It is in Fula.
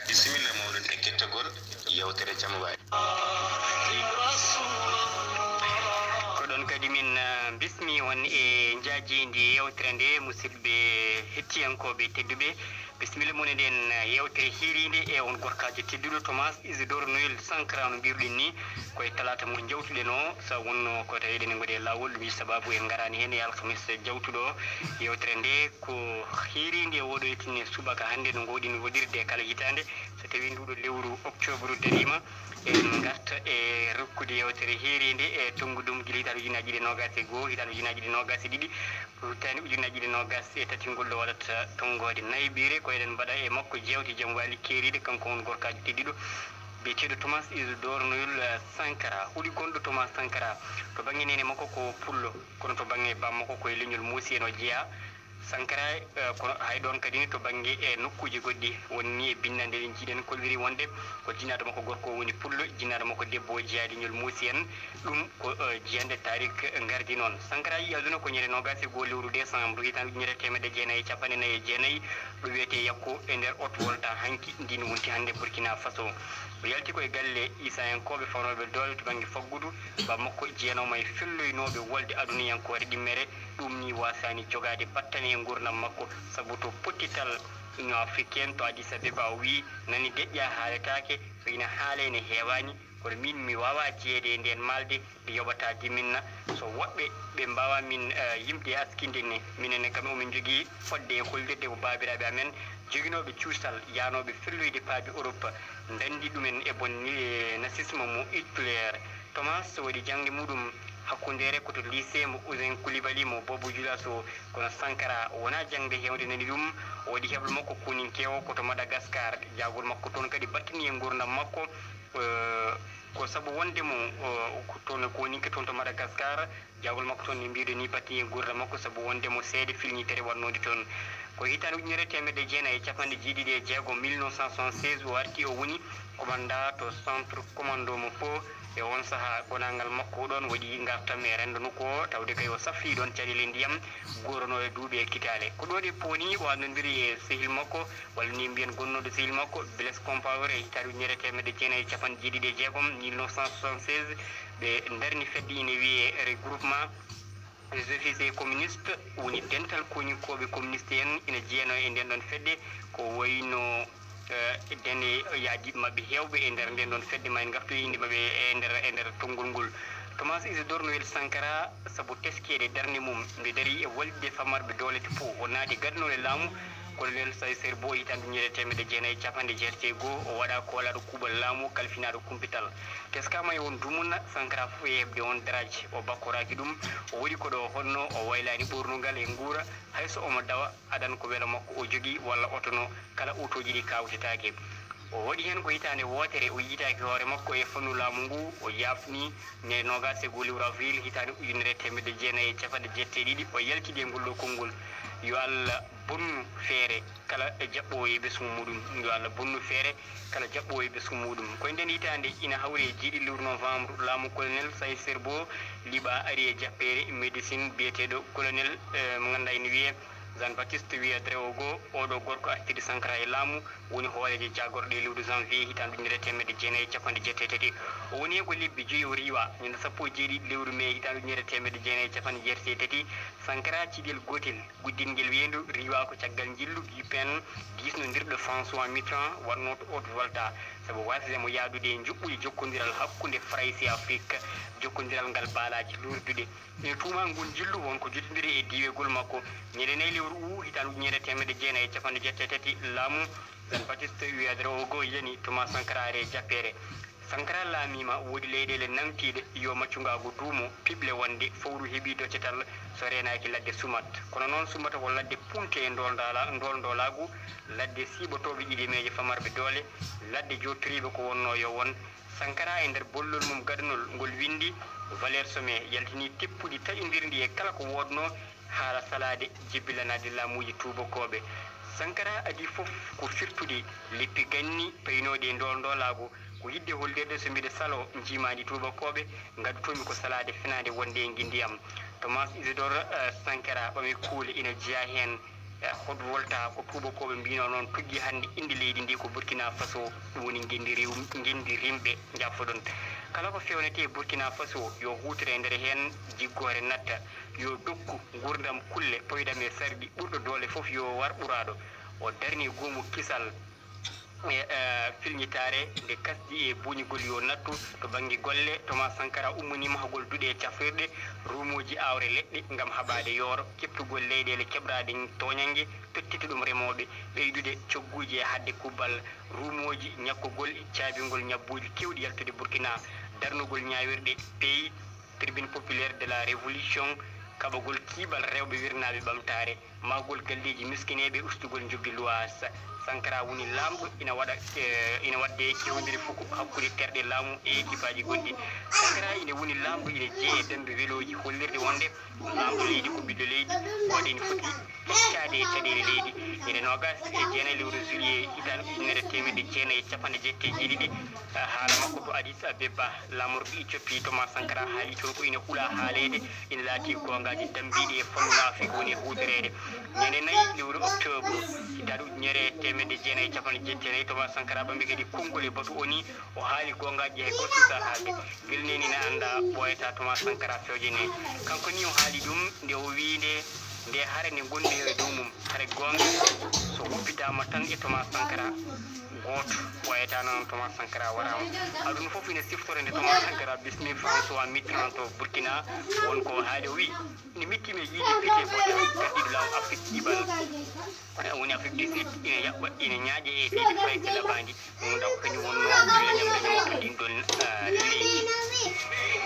bisimilla mawɗum e kettogol yewtere jaam wawi ko ɗon kadi min bismi won e jaajidi yewtere nde musidɓe hettiyankoɓe tedduɓe bisimilla mon eɗen yewtere hiiride e on gorkajo tedduɗo Thomas Isidore Noël Sankara no mbirɗen ni koye talata mo jawtuɗen o so wonno ko tawi eɗen godi e lawol ɗum sababu en garani hen e alhamis jawtuɗo yewtere nde ko hiiride oɗo ettinne subaka hande no gowɗin woɗirde kala hitande so tawi nduɗo lewru octobre darima en garta e rokkude yewtere hiiride e tonggudum guila hitande ujunaji ɗiɗi nogas e goho hitande ujunaji ɗiɗi nogas e ɗiɗi hitande ujunaji ɗiɗi nogas e tati ngol ɗo waɗata tonggode naybire ko eɗen mbaɗa e makko jewte jaam wali keride kanko on gorkajo tedduɗo biyeteɗo Thomas Isidore Noël Sankara huuɗi gonɗo Thomas Sankara to banggue nene makko ko pullo kono to banggue bammakko koye leñol muusi en o jeeya Sankara kono hay ɗon kadi ni to banggue e nokkuji goɗɗi wonni e bindande ɗen jiiɗen kolliri wonde ko jinnaɗo makko gorko woni pullo jinnaɗo makko debbo o jeeya leñol muusi en ɗum ko jiyande tarik gardi noon Sankara yi aduna ko ñande nogas e goho lewru décembre hitande ujunere temedde jeenayyi capanɗe nayyi e jeenayyi ɗo wiyete yakko e nder haute volta hanki ndin wonti hande Burkina Faso o yalti koye galle Issa en koɓe fawnoɓe doole to banggue faggudu bammakko jeyanoma e felloynoɓe wolde aduniyankore ɗimmere ɗum ni wasani jogade battane e gurdam makko saabu to pottital union africaine to Addis Abeba o wi nani deƴƴa haaletake so ina haale ne hewani kono min mi wawa jeeyede e nden malde nde yoɓata diminna so woɓɓe ɓe mbawa min yimɓe askinde ne minenne kam omin jogui fodde e hollirde ko babiraɓe amen joguinoɓe cuusal yanoɓe felloyde paabi Europe dandi ɗumen e bonni nazisme mo Hitler Thomas waɗi jangde muɗum hakkundere koto lycée mo Ouzin Coulibaly mo Bobo Dioulass o kono Sankara wona jangde hewde nani ɗum o waɗi heɓlo makko kuninkewo koto Madagascar jagol makko toon kadi battani e gurdam makko ko saabu wondemo toon ko woni toon to Madagascar jagol makko toon ne mbiɗo ni battani e gurdam makko saabu wondemo seede filñitere wannode toon ko hitande ujunere temedde jeenayyi e capanɗe jeeɗiɗi e jeegom 1976 o arti o woni commanda to centre commando mo fo e on saaha gonangal makko ɗon waɗi gartam e rendo nokku o tawde kay o safri ɗon caɗele ndiyam gorono e duuɓi e kitale ko ɗo de poni o andodiri e sehil makko walla ni mbiyen gonnoɗo sehil makko Blaise Compaoré e hitande ujunere temedde jeenayyi e capanɗe jeeɗiɗi e jeegom 1976 ɓe darni fedde ine wiye regroupement les officiers communistes woni dental koñinkoɓe communiste en ina jeeyano e nden ɗon fedde ko wayno dene yaajiɓe mabɓe hewɓe e nder nden ɗon fedde ma en gartu inde mabɓe e nder tonggol ngol Thomas Isidore Noël Sankara saabu teskede darde mum mbe daari e walde famarɓe doolete fo o naati gadnol e laamu colonel Saysere Bo hitande ujunere temedde jeenayyi capanɗe jeetati e goho o waɗa koolaɗo kuuɓal laamu kalfinaɗo kumpital teskama e won dumuna Sankara fof e heɓde on daraje o bakkoraki ɗum o waɗi koɗo honno o waylani ɓornugal e guura hayso omo dawa adan ko weelo makko o jogui walla otono kala autoji ɗi kawtetake o waɗi hen ko hitande wootere o yitaki hoore makko e fannu laamu ngu o yafni ne nogas e goho lewru avril hitande ujunere temedde jeenayyi e capanɗe jeetati e ɗiɗi o yaltide e ngol ɗo konngol yo Allah bonnu feere kala jaɓɓowo e ɓesgu muɗum yo Allah bonnu feere kala jaɓɓowo e ɓesgu muɗum koye nden hitande ina hawri e jiiɗi lewru novembre laamu colonel Saysere Bo liiɓa ari e jappere médecine biyeteɗo colonel mo ganduɗa ene wiye Jean Baptiste Wiyadre o goo oɗo gorko artide Sankara e laamu woni hooleje jagorɗo e lewru janvier hitande ujunere temedde jeenayyi e capanɗe jeetati e tati o woni ko lebbi joyi o riiwa ñande sappo e jeeɗiɗi lewru mai hitande ujunere temedde jeenayyi e capanɗe jeetati e tati Sankara ciɗel gotel guddinguel weyndu riiwa ko caggal jillu UPN disnodirɗo François Mitterrand wannoto haute volta saabu wasdemo yaadude e juɓɓudi jokkodiral hakkude France et Afrique jokkodiral ngal baalaji lurduɗe ene tuuma ngun jillu wonko jottodiri e diwegol makko ñande nayyi lewru hitande ujunere temedde jeenayyi e capanɗe jeetati e tati laamu Jean Baptiste Wiyadre o goo yani Thomas Sankara are e jappere Sankara laamima woodi leyɗele namtiɗe yo maccugago duumo piɓle wonde fowru heeɓi doccetal so renaki ladde sumat kono noon sumata ko ladde punte e ndolndolagu ladde siɓotoɓe ƴiɗimeje famarɓe doole ladde jottoriɓe ko wonno yo won Sankara e nder bollol mum gadanol ngol windi valeur sommet yaltini teppuɗi taƴodirdi e kala ko wodno haala salade jibbilanade laamuji tubakoɓe Sankara adi fof ko firtude leppi ganni paynoɗe e ndolndolagu ko yidde hollirde so mbiɗa salo jimadi tubakoɓe gaddutomi ko salade finade wonde e guindiyam Thomas Isidore Sankara ɓami kuule ina jeeya hen hod volta ko tubakoɓe mbino noon tuggi hannde indi leydi ndi ko Burkina Faso woni gendi rimɓe jafodon kala ko fewnete e Burkina Faso yo hutere e nder hen jiggore natta yo dokku gurdam kulle poydam e sarɗi ɓurɗo doole fof yo war ɓuraɗo o darni goomu kisal filñitare nde kasdi e buñugol yo nattu to banggue golle Thomas Sankara ummonima hagol duuɗe e cafrirɗe rumoji awre leɗɗe gam haɓade yooro kettugol leyɗele keɓrade toñangue tottita ɗum remoɓe ɓeydude cogguji e hadde kubbal rumoji ñakkugol caabingol ñabbuji kewɗi yaltude Burkina darnugol ñawirɗe pays tribune populaire de la révolution kaɓagol kiiɓal rewɓe wirnaɓe ɓamtare magol galleji miskineɓe ustugol joggi luwas Sankara woni lamɗo ina wadde kewdiri fuko hakkude terɗe laamu e équipaji gonɗi Sankara ina woni lamɗo ina jeeye dembe weloji hollirde wonde lamɗo leydi ko ɓiɗɗo leydi waɗa ene foti feccade e caɗele leydi ene nogas e jeenayi lewru juillet hitan ujunere temedde jeenayi e capanɗe jeetati haala makko to Addis Abeba lamorɗo Éthiopie Thomas Sankara haali toon ko ina huula haalede ina laati gongaji dambiɗi e fannuno Afrique woni hutorede ñande 4 lewru octobre hitan ujunere temedde jeenayi e capanɗe jeetati Thomas Sankara ɓamɓe kadi konngol e batu oni o haali gongaji hay goto susa haalde welneni ne anda ɓoyata Thomas Sankara fewjene kanko ni o haali ɗum nde o wiinde nde hare nde gonɗi e dow mum hare gonga so huppitama tan e Thomas Sankara goto wayata noon Thomas Sankara warama aɗum foof ine siftore nde Thomas Sankara bismi François Mitterrand to Burkina wonko haali o wi ne mittimi e yiide fite bota gaddiɗo law Afrique ɗiɓal woni Afrique du Sud ina yaɓɓa ina ñaaƴe e leydi fayke labadi ɗum daw kañum wonno leñam to ndin ɗon leydi